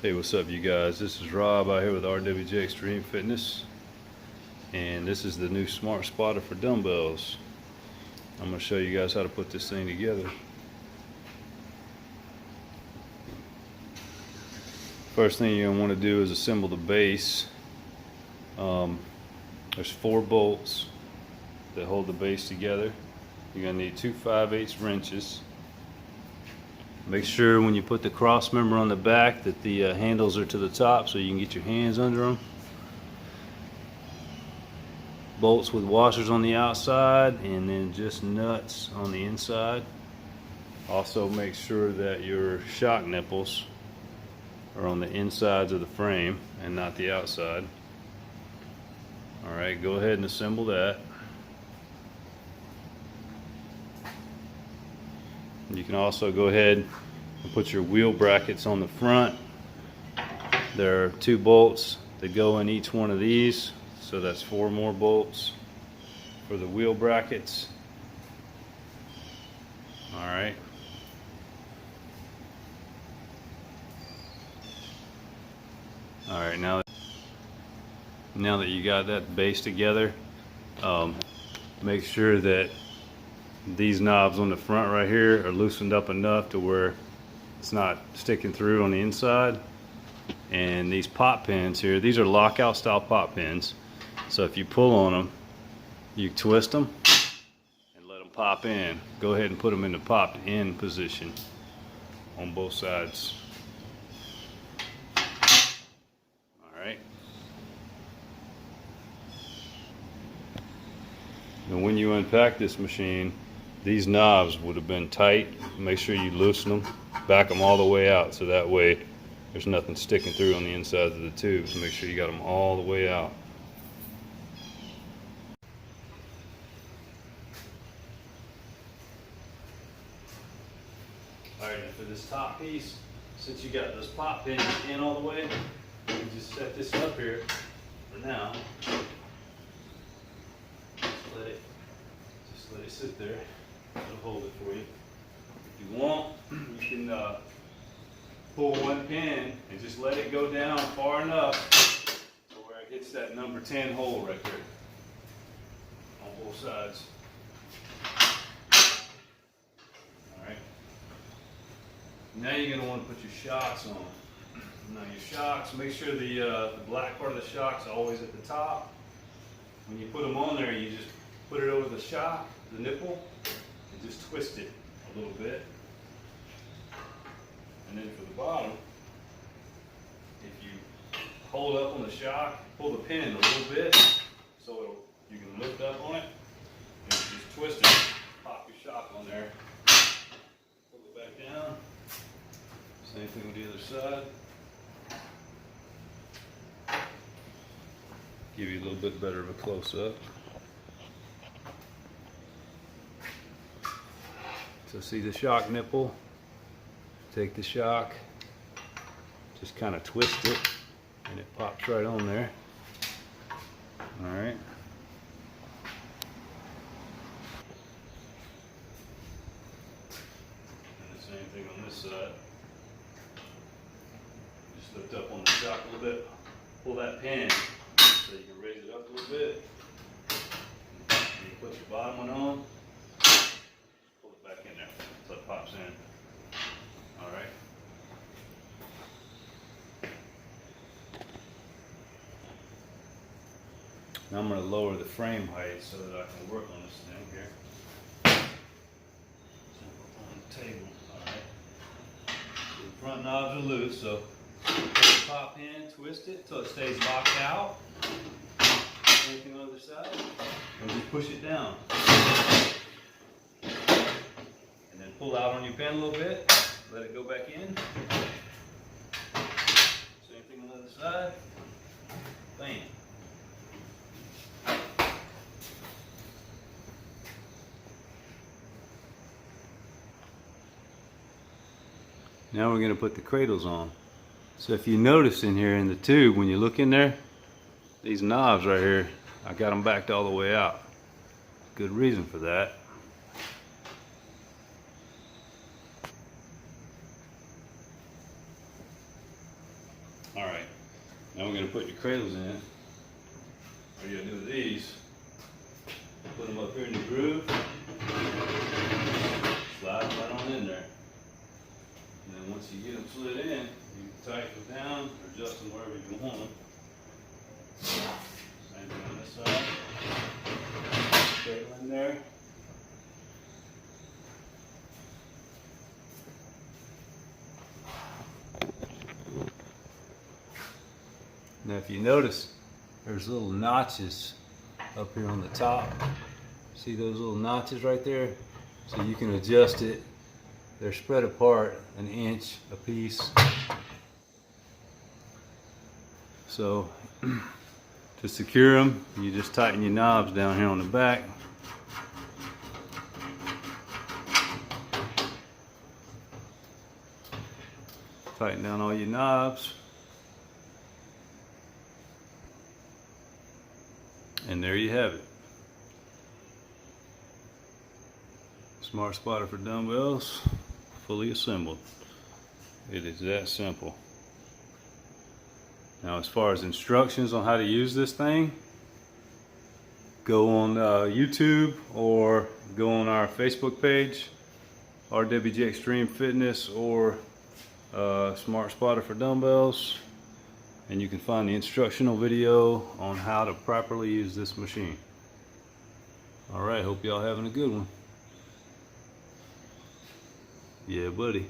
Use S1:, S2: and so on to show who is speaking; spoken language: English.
S1: Hey, what's up you guys? This is Rob out here with RWJ Extreme Fitness, and this is the new smart spotter for dumbbells. I'm going to show you guys how to put this thing together. First thing you're going to want to do is assemble the base. There's 4 bolts that hold the base together. You're going to need 2 5/8 wrenches. Make sure when you put the cross member on the back that the handles are to the top so you can get your hands under them. Bolts with washers on the outside and then just nuts on the inside. Also make sure that your shock nipples are on the insides of the frame and not the outside. Alright, go ahead and assemble that. You can also go ahead and put your wheel brackets on the front. There are 2 bolts that go in each one of these, so that's 4 more bolts for the wheel brackets. Alright. Alright, now that you got that base together, make sure that these knobs on the front right here are loosened up enough to where it's not sticking through on the inside. And these pop pins here, these are lockout style pop pins, so if you pull on them you twist them and let them pop in. Go ahead and put them in the popped in position on both sides. Alright. And when you unpack this machine, these knobs would have been tight. Make sure you loosen them, back them all the way out, so that way there's nothing sticking through on the insides of the tubes. Make sure you got them all the way out. Alright, and for this top piece, since you got those pop pins in all the way, you can just set this up here for now. Just let it sit there. It'll hold it for you. If you want, you can pull one pin and just let it go down far enough to where it hits that number 10 hole right there on both sides. Alright. Now you're going to want to put your shocks on. Now your shocks, make sure the black part of the shock's always at the top. When you put them on there, you just put it over the shock, the nipple, and just twist it a little bit. And then for the bottom, if you hold up on the shock, pull the pin a little bit so you can lift up on it, and just twist it, pop your shock on there, pull it back down. Same thing with the other side. Give you a little bit better of a close-up. So see the shock nipple? Take the shock, just kind of twist it, and it pops right on there. Alright. And the same thing on this side. Just lift up on the shock a little bit, pull that pin so you can raise it up a little bit. And you put your bottom one on, pull it back in there so it pops in. Alright. Now I'm going to lower the frame height so that I can work on this thing here. On the table. Alright. The front knobs are loose, so put the pop in, twist it till it stays locked out. Anything on the other side, and just push it down. And then pull out on your pin a little bit, let it go back in. Same thing on the other side. Bam. Now we're going to put the cradles on. So if you notice in here in the tube, when you look in there, these knobs right here, I got them backed all the way out. Good reason for that. All right, now we're gonna put your cradles in. What you're gonna do with these, put them up here in the groove, slide them right on in there. And then once you get them slid in, you can tighten them down or adjust them wherever you want them. Same thing on this side. Cradle in there. Now if you notice, there's little notches up here on the top. See those little notches right there? So you can adjust it. They're spread apart an inch a piece. So to secure them, you just tighten your knobs down here on the back. Tighten down all your knobs. And there you have it. Smart spotter for dumbbells, fully assembled. It is that simple. Now as far as instructions on how to use this thing, go on YouTube or go on our Facebook page, RWG Extreme Fitness or Smart Spotter for Dumbbells, and you can find the instructional video on how to properly use this machine. Alright, hope y'all having a good one. Yeah, buddy.